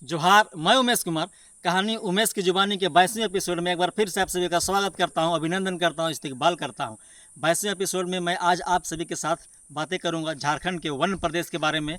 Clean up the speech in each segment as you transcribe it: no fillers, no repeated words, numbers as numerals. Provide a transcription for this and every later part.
जोहार, मैं उमेश कुमार। कहानी उमेश की जुबानी के 22वें एपिसोड में एक बार फिर से आप सभी का स्वागत करता हूं, अभिनंदन करता हूं, इस्तकबाल करता हूं। 22वें एपिसोड में मैं आज आप सभी के साथ बातें करूंगा झारखंड के वन प्रदेश के बारे में।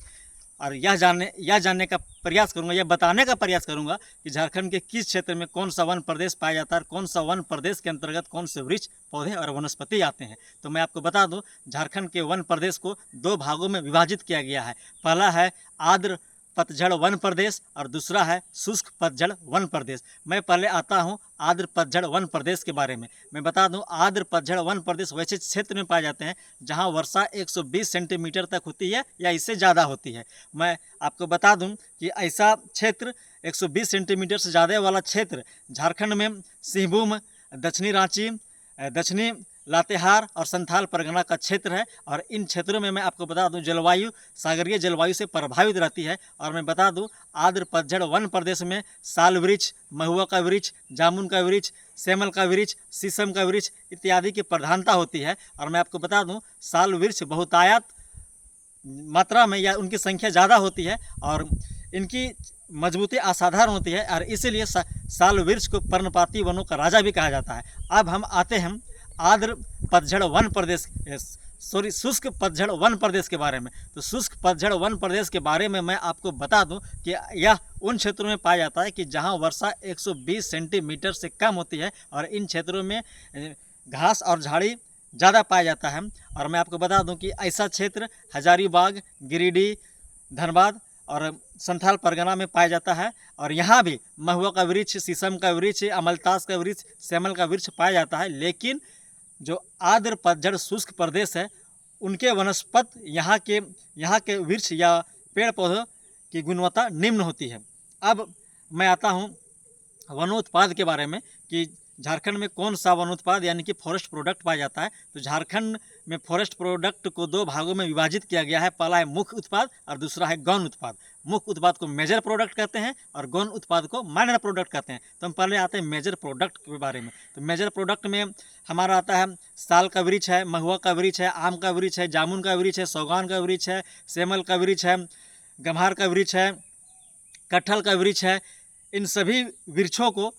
और यह जानने का प्रयास करूंगा, यह बताने का प्रयास करूंगा कि झारखंड के किस क्षेत्र में कौन सा वन प्रदेश पाया जाता है और कौन सा वन प्रदेश के अंतर्गत कौन से वृक्ष, पौधे और वनस्पति आते हैं। तो मैं आपको बता दूं, झारखंड के वन प्रदेश को दो भागों में विभाजित किया गया है। पहला है आर्द्र पतझड़ वन प्रदेश और दूसरा है शुष्क पतझड़ वन प्रदेश। मैं पहले आता हूँ आर्द्र पतझड़ वन प्रदेश के बारे में। मैं बता दूं, आर्द्र पतझड़ वन प्रदेश वैसे क्षेत्र में पाए जाते हैं जहां वर्षा 120 सेंटीमीटर तक होती है या इससे ज़्यादा होती है। मैं आपको बता दूं कि ऐसा क्षेत्र 120 सेंटीमीटर से ज़्यादा वाला क्षेत्र झारखंड में सिंहभूम, दक्षिणी रांची, दक्षिणी लातेहार और संथाल परगना का क्षेत्र है। और इन क्षेत्रों में मैं आपको बता दूं, जलवायु सागरीय जलवायु से प्रभावित रहती है। और मैं बता दूं, आर्द्र पतझड़ वन प्रदेश में साल वृक्ष, महुआ का वृक्ष, जामुन का वृक्ष, सेमल का वृक्ष, शीशम का वृक्ष इत्यादि की प्रधानता होती है। और मैं आपको बता दूं, साल वृक्ष बहुतायत मात्रा में या उनकी संख्या ज़्यादा होती है और इनकी मजबूती असाधारण होती है और इसीलिए साल वृक्ष को पर्णपाती वनों का राजा भी कहा जाता है। अब हम आते हैं आर्द्र पतझड़ वन प्रदेश शुष्क पतझड़ वन प्रदेश के बारे में। तो शुष्क पतझड़ वन प्रदेश के बारे में मैं आपको बता दूं कि यह उन क्षेत्रों में पाया जाता है कि जहां वर्षा 120 सेंटीमीटर से कम होती है और इन क्षेत्रों में घास और झाड़ी ज़्यादा पाया जाता है। और मैं आपको बता दूं कि ऐसा क्षेत्र हजारीबाग, गिरिडीह, धनबाद और संथाल परगना में पाया जाता है। और यहाँ भी महुआ का वृक्ष, शीशम का वृक्ष, अमलतास का वृक्ष, सेमल का वृक्ष पाया जाता है। लेकिन जो आर्द्र पतझड़ शुष्क प्रदेश है उनके वनस्पत यहाँ के वृक्ष या पेड़ पौधों की गुणवत्ता निम्न होती है। अब मैं आता हूँ वनोत्पाद के बारे में कि झारखंड में कौन सा वनोत्पाद यानी कि फॉरेस्ट प्रोडक्ट पाया जाता है। तो झारखंड में फॉरेस्ट प्रोडक्ट को दो भागों में विभाजित किया गया है। पहला है मुख्य उत्पाद और दूसरा है गौण उत्पाद। मुख्य उत्पाद को मेजर प्रोडक्ट कहते हैं और गौण उत्पाद को माइनर प्रोडक्ट कहते हैं। तो हम पहले आते हैं मेजर प्रोडक्ट के बारे में। तो मेजर प्रोडक्ट में हमारा आता है साल का वृक्ष है, महुआ का वृक्ष है, आम का वृक्ष है, जामुन का वृक्ष है, सौगान का वृक्ष है, सेमल का वृक्ष है, गम्हार का वृक्ष है, कटहल का वृक्ष है। इन सभी वृक्षों को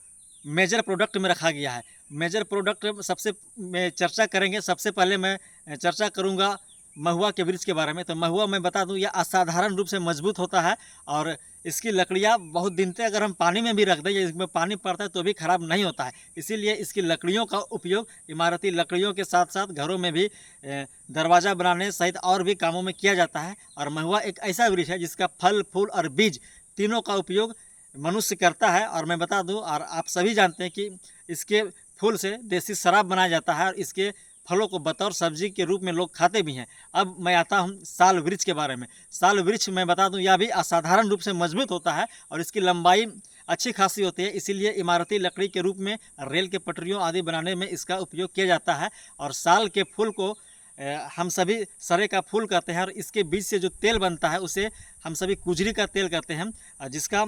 मेजर प्रोडक्ट में रखा गया है। मेजर प्रोडक्ट सबसे में चर्चा करेंगे। सबसे पहले मैं चर्चा करूंगा महुआ के वृक्ष के बारे में। तो महुआ मैं बता दूं, यह असाधारण रूप से मजबूत होता है और इसकी लकड़ियां बहुत दिन तक अगर हम पानी में भी रख दें या इसमें पानी पड़ता है तो भी खराब नहीं होता है। इसीलिए इसकी लकड़ियों का उपयोग इमारती लकड़ियों के साथ साथ घरों में भी दरवाज़ा बनाने सहित और भी कामों में किया जाता है। और महुआ एक ऐसा वृक्ष है जिसका फल, फूल और बीज तीनों का उपयोग मनुष्य करता है। और मैं बता दूं, और आप सभी जानते हैं कि इसके फूल से देसी शराब बनाया जाता है और इसके फलों को बतौर सब्जी के रूप में लोग खाते भी हैं। अब मैं आता हूं साल वृक्ष के बारे में। साल वृक्ष मैं बता दूं, यह भी असाधारण रूप से मजबूत होता है और इसकी लंबाई अच्छी खासी होती है। इसीलिए इमारती लकड़ी के रूप में रेल के पटरियों आदि बनाने में इसका उपयोग किया जाता है। और साल के फूल को हम सभी सरे का फूल कहते हैं और इसके बीज से जो तेल बनता है उसे हम सभी कुजरी का तेल कहते हैं, जिसका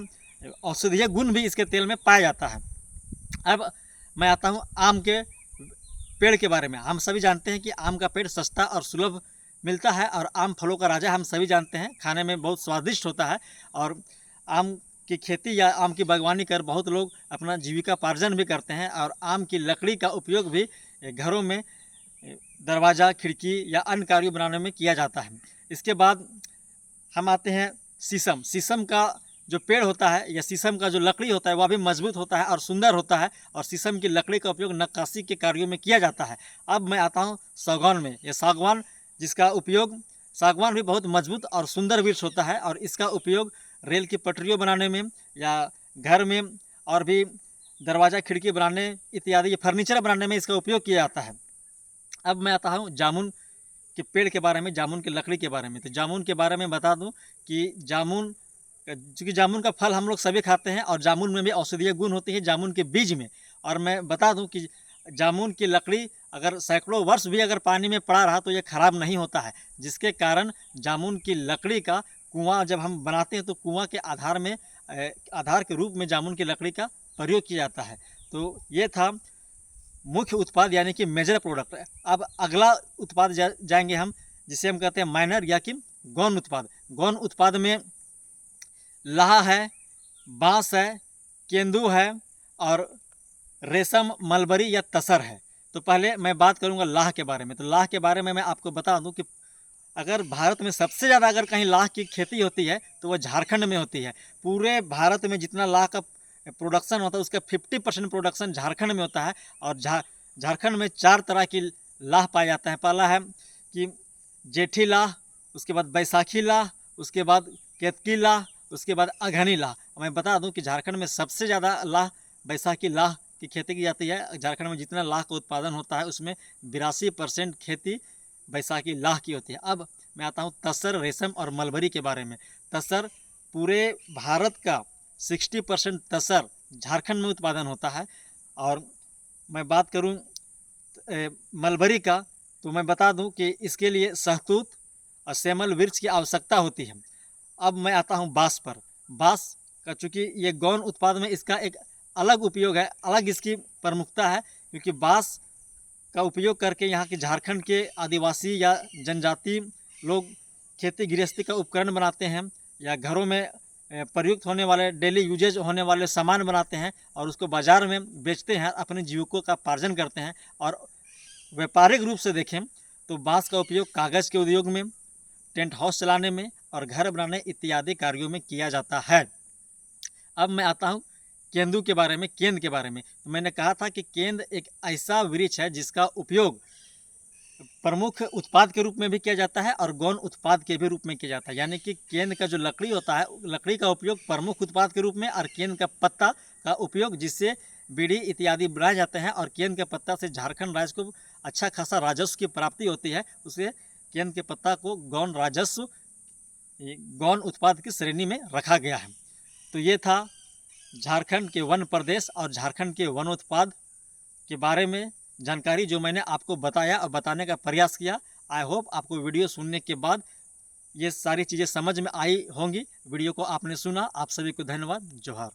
औषधीय गुण भी इसके तेल में पाया जाता है। अब मैं आता हूँ आम के पेड़ के बारे में। हम सभी जानते हैं कि आम का पेड़ सस्ता और सुलभ मिलता है और आम फलों का राजा हम सभी जानते हैं, खाने में बहुत स्वादिष्ट होता है। और आम की खेती या आम की बागवानी कर बहुत लोग अपना जीविकापार्जन भी करते हैं। और आम की लकड़ी का उपयोग भी घरों में दरवाज़ा, खिड़की या अन्य कार्यों बनाने में किया जाता है। इसके बाद हम आते हैं शीशम। शीशम का जो पेड़ होता है या शीशम का जो लकड़ी होता है वह भी मजबूत होता है और सुंदर होता है और शीशम की लकड़ी का उपयोग नक्काशी के कार्यों में किया जाता है। अब मैं आता हूँ सागवान में। यह सागवान, जिसका उपयोग, सागवान भी बहुत मजबूत और सुंदर वृक्ष होता है और इसका उपयोग रेल की पटरियों बनाने में या घर में और भी दरवाज़ा, खिड़की बनाने इत्यादि फर्नीचर बनाने में इसका उपयोग किया जाता है। अब मैं आता हूँ जामुन के पेड़ के बारे में, जामुन की लकड़ी के बारे में। तो जामुन के बारे में बता दूं कि चूँकि जामुन का फल हम लोग सभी खाते हैं और जामुन में भी औषधीय गुण होती है जामुन के बीज में। और मैं बता दूं कि जामुन की लकड़ी अगर सैकड़ों वर्ष भी अगर पानी में पड़ा रहा तो ये खराब नहीं होता है, जिसके कारण जामुन की लकड़ी का कुआँ जब हम बनाते हैं तो कुआँ के आधार के रूप में जामुन की लकड़ी का प्रयोग किया जाता है। तो ये था मुख्य उत्पाद यानी कि मेजर प्रोडक्ट। अब अगला उत्पाद जाएंगे हम, जिसे हम कहते हैं माइनर या कि गौण उत्पाद। गौण उत्पाद में लाहा है, बांस है, केंदू है और रेशम, मलबरी या तसर है। तो पहले मैं बात करूंगा लाह के बारे में। तो लाह के बारे में मैं आपको बता दूं कि अगर भारत में सबसे ज़्यादा अगर कहीं लाह की खेती होती है तो वह झारखंड में होती है। पूरे भारत में जितना लाह का प्रोडक्शन होता है उसका 50% प्रोडक्शन झारखंड में होता है। और झारखंड में 4 तरह की लाह पाया जाता है। पहला है कि जेठी लाह, उसके बाद बैसाखी लाह, उसके बाद केतकी लाह, उसके बाद अघनी लाह। मैं बता दूं कि झारखंड में सबसे ज़्यादा लाह बैसाखी लाह की खेती की जाती है। झारखंड में जितना लाह का उत्पादन होता है उसमें 82% खेती बैसाखी लाह की होती है। अब मैं आता हूँ तसर, रेशम और मलबरी के बारे में। तसर, पूरे भारत का 60% तसर झारखंड में उत्पादन होता है। और मैं बात करूँ मलबरी का, तो मैं बता दूं कि इसके लिए शहतूत और सेमल वृक्ष की आवश्यकता होती है। अब मैं आता हूं बांस पर। बांस का चूँकि ये गौन उत्पाद में इसका एक अलग उपयोग है, अलग इसकी प्रमुखता है, क्योंकि बांस का उपयोग करके यहाँ के झारखंड के आदिवासी या जनजाति लोग खेती गृहस्थी का उपकरण बनाते हैं या घरों में प्रयुक्त होने वाले डेली यूजेज होने वाले सामान बनाते हैं और उसको बाज़ार में बेचते हैं, अपने जीविकों का पार्जन करते हैं। और व्यापारिक रूप से देखें तो बांस का उपयोग कागज़ के उद्योग में, टेंट हाउस चलाने में और घर बनाने इत्यादि कार्यों में किया जाता है। अब मैं आता हूँ केंदू के बारे में, केंद के बारे में। तो मैंने कहा था कि केंद एक ऐसा वृक्ष है जिसका उपयोग प्रमुख उत्पाद के रूप में भी किया जाता है और गौण उत्पाद के भी रूप में किया जाता है। यानी कि केंद का जो लकड़ी होता है, लकड़ी का उपयोग प्रमुख उत्पाद के रूप में, और केंद का पत्ता का उपयोग जिससे बीड़ी इत्यादि बनाए जाते हैं। और केंद के पत्ता से झारखंड राज्य को अच्छा खासा राजस्व की प्राप्ति होती है। उसे केंद के पत्ता को गौण राजस्व, गौण उत्पाद की श्रेणी में रखा गया है। तो ये था झारखंड के वन प्रदेश और झारखंड के वन उत्पाद के बारे में जानकारी जो मैंने आपको बताया और बताने का प्रयास किया। आई होप आपको वीडियो सुनने के बाद ये सारी चीज़ें समझ में आई होंगी। वीडियो को आपने सुना, आप सभी को धन्यवाद। जोहार।